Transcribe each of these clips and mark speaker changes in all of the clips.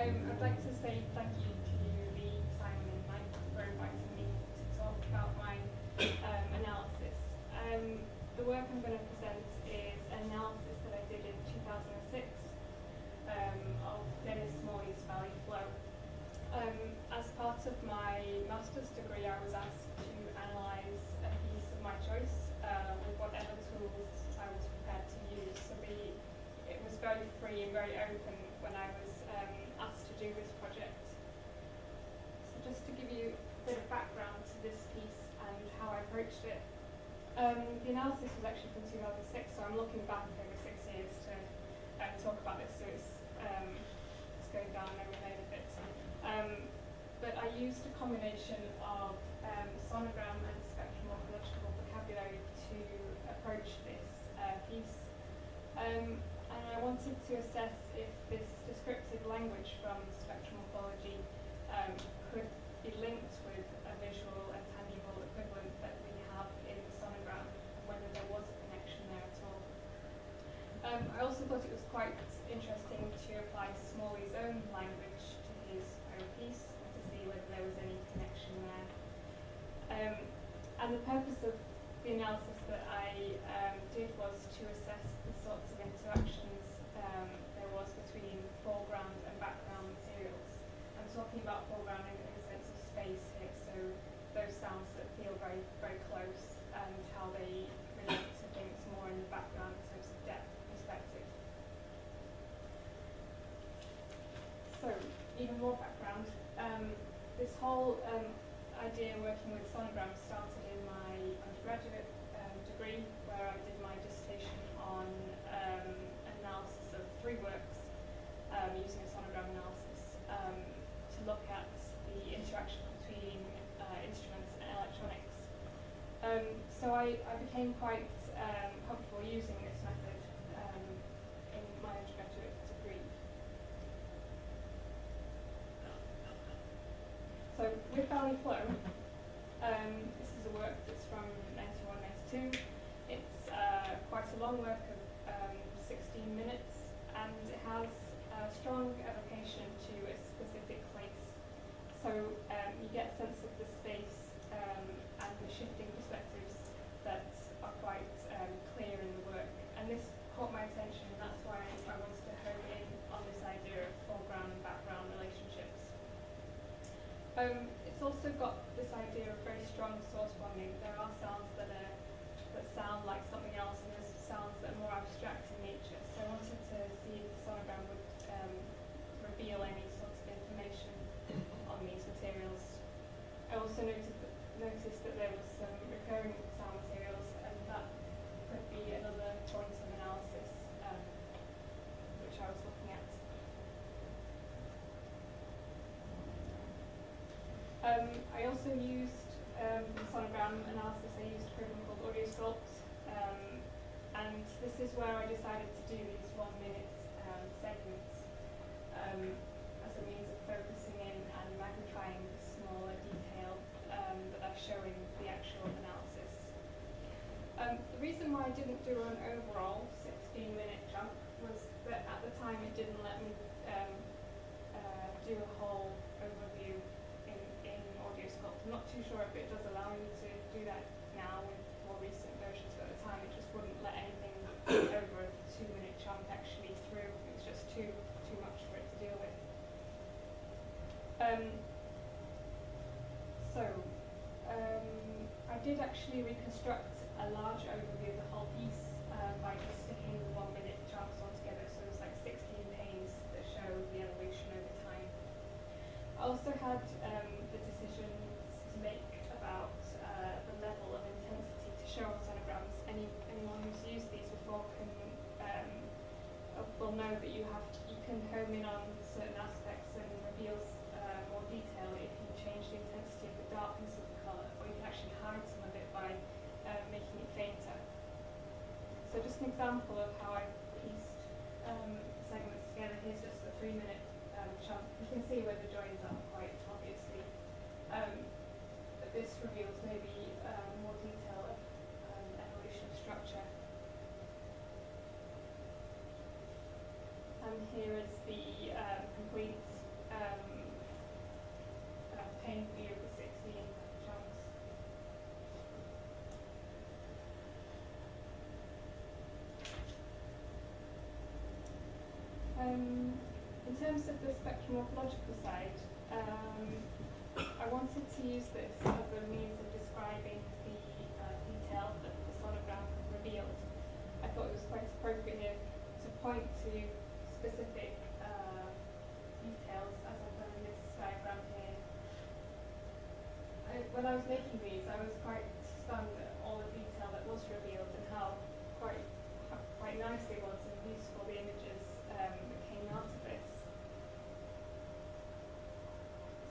Speaker 1: I'd like to say thank you to Lee, Simon and Mike for inviting me to talk about my analysis. The work I'm going to present is an analysis that I did in 2006 of Dennis Morley's Valley Flow. As part of my master's degree, I was asked to analyse a piece of my choice with whatever tools I was prepared to use. So it was very free and very open when I was asked to do this project. So just to give you a bit of background to this piece and how I approached it. The analysis was actually from 2006, so I'm looking back over 6 years to talk about this, so it's going down memory lane a bit. But I used a combination of sonogram and spectral morphological vocabulary to approach this piece. And I wanted to assess if this descriptive language from spectral morphology could be linked with a visual and tangible equivalent that we have in the sonogram, whether there was a connection there at all. I also thought it was quite interesting to apply Smalley's own language to his own piece and to see whether there was any connection there. And the purpose of the analysis that I did was to assess the sorts of interactions there was between foreground and background materials. I'm talking about foreground in the sense of space here, so those sounds that feel very, very close and how they relate to things more in the background in terms of depth perspective. So, even more background. This whole idea working with sonograms started in my undergraduate degree, where I did my dissertation on analysis of 3 works using a sonogram analysis to look at the interaction between instruments and electronics. So I became quite comfortable using this method in my undergraduate degree. So with Valley Flow, this is a work that's from 91-92. It's quite a long work of 16 minutes, and it has a strong evocation to a specific place. So you get a sense of the space and the shifting perspectives that are quite clear in the work. And this caught my attention, and that's why I wanted to hone in on this idea of foreground and background relationships. It's also got this idea of very strong source bonding. There are sounds that sound like something else, and there's sounds that are more abstract in nature. So I wanted to see if the sonogram would reveal any sorts of information on these materials. I also noticed that there was some recurring sound materials, and that could be another point of analysis which I was looking at. I also used the sonogram analysis. I used a program called AudioSculpt, and this is where I decided to do these 1-minute segments as a means of focusing in and magnifying the smaller detail that I show in the actual analysis. The reason why I didn't do an overall 16-minute jump was that at the time it didn't let me do a whole overview in AudioSculpt. I'm not too sure if it does allow you to do that now with more recent versions, but at the time it just wouldn't let anything over a 2-minute chunk actually through. It was just too much for it to deal with. I did actually reconstruct a large overview of the whole piece by just sticking the 1-minute chunks all together. So it was like 16 panes that show the evolution over time. I also had the decision to make about the level of intensity to show on sonograms. Anyone who's used these before will know that you can home in on certain aspects and reveal more detail if you change the intensity of the darkness of the colour, or you can actually hide some of it by making it fainter. So just an example of how I pieced segments together. Here's just a 3-minute chunk. You can see where the joins are quite obviously. But this reveals maybe more detail of evolution of structure. And here is the complete pain view of the 16 chunks. In terms of the spectromorphological side, I wanted to use this as a means of describing the detail that the sonogram revealed. I thought it was quite appropriate here to point to specific details as I've done in this diagram here. When I was making these, I was quite stunned at all the detail that was revealed and how quite nice it was and useful the images that came out of this.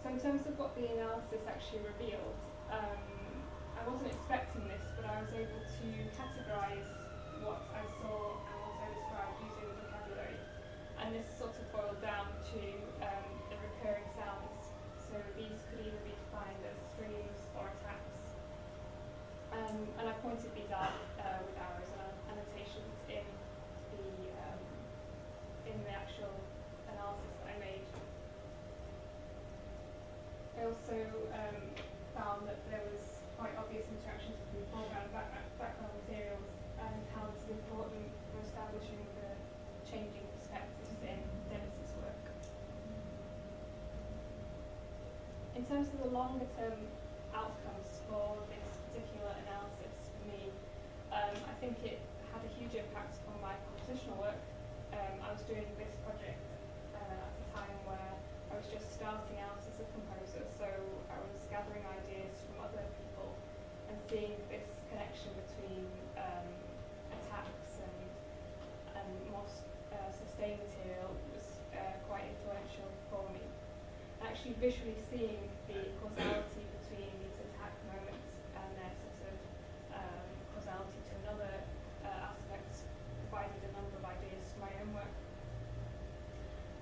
Speaker 1: So in terms of what the analysis actually revealed, I wasn't expecting this, but I was able to categorise what I saw and what I described using the vocabulary. And this sort of boiled down to the recurring sounds. So these could either be defined as screams or attacks. And I pointed these out with arrows and annotations in the actual analysis that I made. I also found that there was quite obvious interactions between foreground and background materials and how this is important for establishing the changing perspectives in Dennis's work. In terms of the longer term outcomes for this particular analysis for me, I think it had a huge impact on my compositional work. I was doing this project at a time where I was just starting out as a composer, so I was gathering ideas from other people and seeing this connection between attacks and more sustained material was quite influential for me. Actually visually seeing the causality between these attack moments and their sort of causality to another aspect provided a number of ideas for my own work.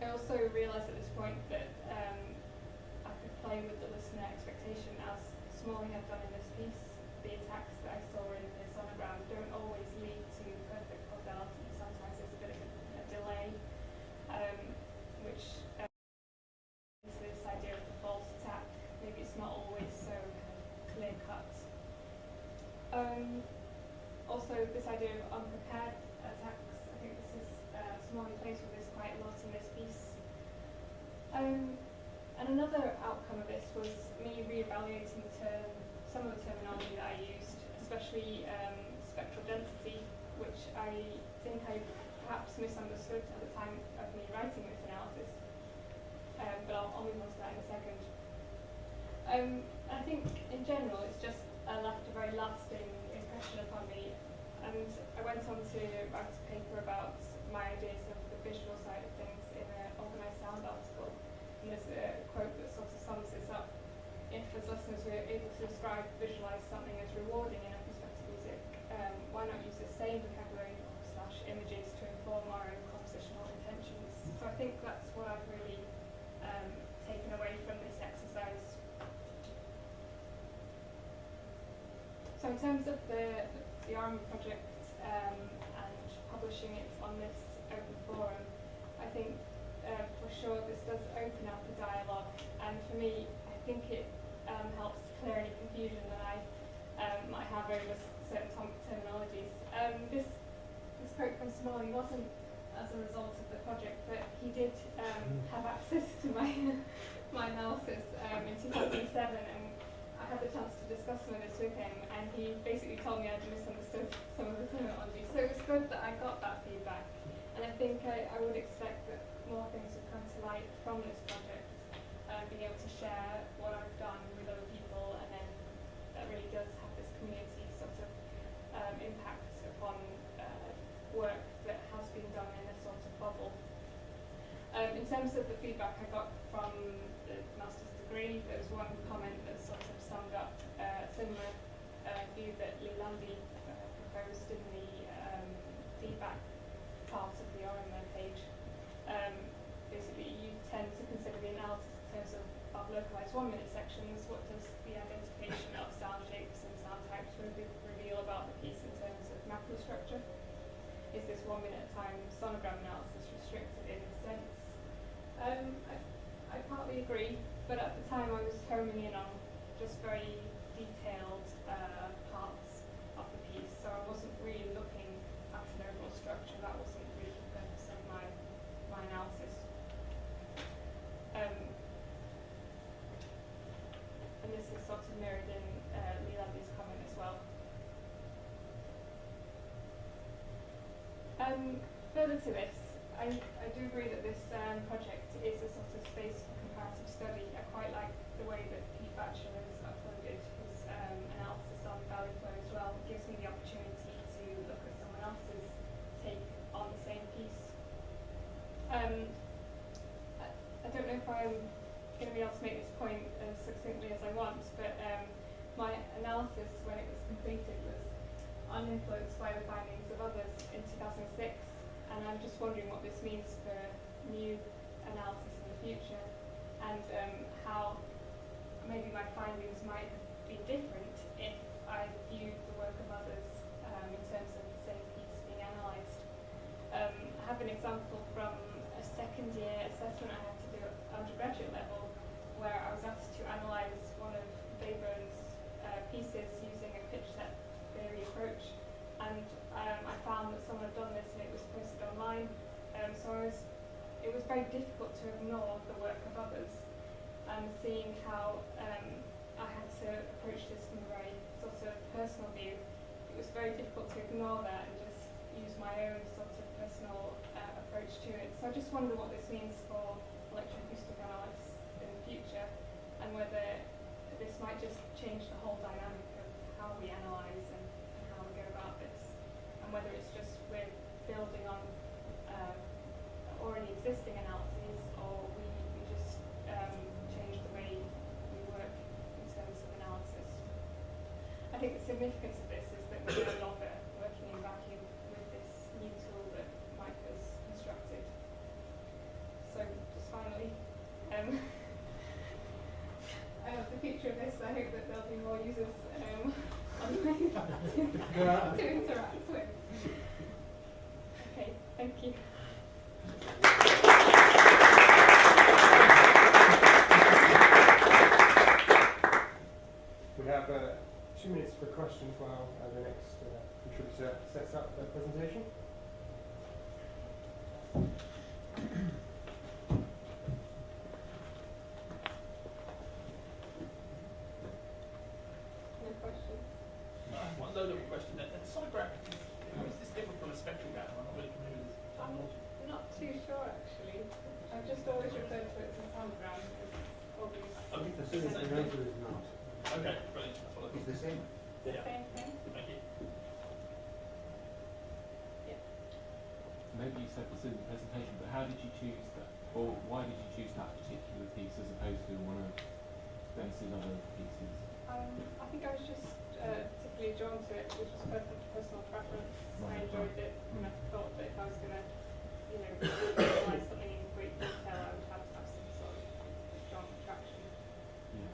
Speaker 1: I also realised at this point that I could play with the listener expectation, as Smalley had done in this piece. The attacks that I saw in the sonogram don't always lead to perfect causality. Sometimes there's a bit of a delay, which into this idea of the false attack. Maybe it's not always so clear cut. Also, this idea of unprepared attacks. I think this is Smalley plays with this quite a lot in this piece. And another outcome of this was me reevaluating some of the terminology that I used, especially spectral density, which I think I perhaps misunderstood at the time of me writing this analysis. But I'll move on to that in a second. I think in general it's just left a very lasting impression upon me, and I went on to write a paper about my ideas of the visual side of things in an organised sound article, and there's a quote that sort of sums this up. If as listeners we're able to describe, visualise something as rewarding in perspective music, why not use the same vocabulary / images to inform our own compositional intentions? So I think that's what I've really taken away from this exercise. So in terms of the ARM project and publishing it on this open forum, I think for sure this does open up a dialogue, and for me I think it helps clear any confusion that I might have over certain terminologies. This quote from Smalley wasn't as a result of the project, but he did have access to my my analysis in 2007, and I had the chance to discuss some of this with him, and he basically told me I'd misunderstood some of the terminology. So it was good that I got that feedback, and I think I would expect that more things would come to light from this project, being able to share what I've done with other people, and then that really does have this community sort of impact upon work that has been done in a sort of bubble. In terms of the feedback I got from the master's degree, there was one comment that sort of summed up a similar view that Lee Landy proposed in the feedback part of the RMO page. Basically, you tend to consider the analysis in terms of localized 1 minute sections. What does the identification of sound shapes and sound types reveal about the piece in terms of macro structure? Is this 1 minute at a time sonogram analysis restricted in a sense? I but at the time I was homing in on just very detailed parts of the piece, so I wasn't really looking at an overall structure. That wasn't really the purpose of my analysis. And this is sort of mirrored in Leland's comment as well. Further to this, I do agree that this project is a sort of space for comparative study. I quite like the way that Pete Batcher has uploaded his analysis on value flow as well. It gives me the opportunity to look at someone else's take on the same piece. I don't know if I'm going to be able to make this point as succinctly as I want, but my analysis when it was completed was uninfluenced by the findings of others in 2006, and I'm just wondering what this means for new analysis in the future, and how maybe my findings might be different if I viewed the work of others in terms of the same piece being analysed. I have an example from a second year assessment I had to do at undergraduate level, where I was asked to analyse one of Blackburn's pieces using a pitch set theory approach, and I found that someone had done this and it was posted online, so it was very difficult to ignore the work of others, and seeing how I had to approach this from a very sort of personal view. It was very difficult to ignore that and just use my own sort of personal approach to it. So I just wonder what this means for electroacoustic analysis in the future, and whether this might just change the whole dynamic of how we analyse and how we go about this, and whether it's just we're building on already existing analyses, or we just change the way we work in terms of analysis. I think the significance of this is that we're no longer working in vacuum with this new tool that Mike has constructed. So just finally, the future of this, I hope that there'll be more users online to interact with. Okay, thank you.
Speaker 2: We have 2 minutes for questions while the next contributor sets up the presentation.
Speaker 1: No questions?
Speaker 3: One low-level question. A sonograph, how is this different from a spectrograph? I'm not really familiar with this terminology.
Speaker 1: I'm not too sure actually. I've just always referred to it as a sonogram because obviously
Speaker 3: Okay,
Speaker 4: The answer is not.
Speaker 3: okay, brilliant. That's what I
Speaker 4: It's the
Speaker 3: thought.
Speaker 4: same.
Speaker 1: it's the same thing.
Speaker 3: Thank you.
Speaker 5: Maybe you said this in the presentation, but how did you choose that? Or why did you choose that particular piece as opposed to one of Dennis's other pieces?
Speaker 1: I think I was just particularly drawn to it, which was personal preference. I enjoyed it, and I thought that if I was going to, analyse something in great detail, I would have to have some sort of strong attraction.
Speaker 5: Yeah.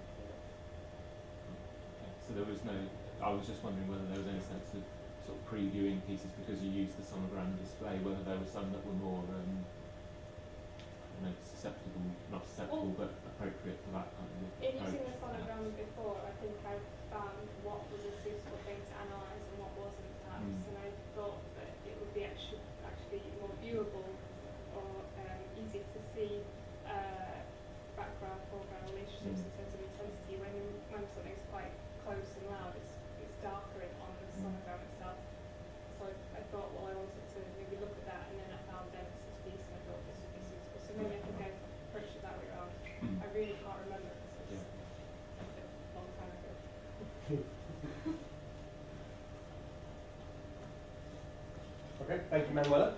Speaker 5: Okay. So there was no, I was just wondering whether there was any sense of sort of previewing pieces because you used the sonogram display, whether there were some that were more, not susceptible, but appropriate for that kind of
Speaker 1: In
Speaker 5: approach.
Speaker 1: using the sonogram before, I think I found what was a suitable thing to analyse and what wasn't, perhaps, and I thought that it would be actually more viewable or easy to see background-foreground relationships in terms of intensity. When something's quite close and loud, it's darker on the sonogram itself. So I thought, well, I wanted to maybe look at that, and then I found Dennis's piece, and I thought this would be suitable. So maybe I think I approached it that way around. I really can't remember because it was a long time ago.
Speaker 2: Okay, thank you, Manuela.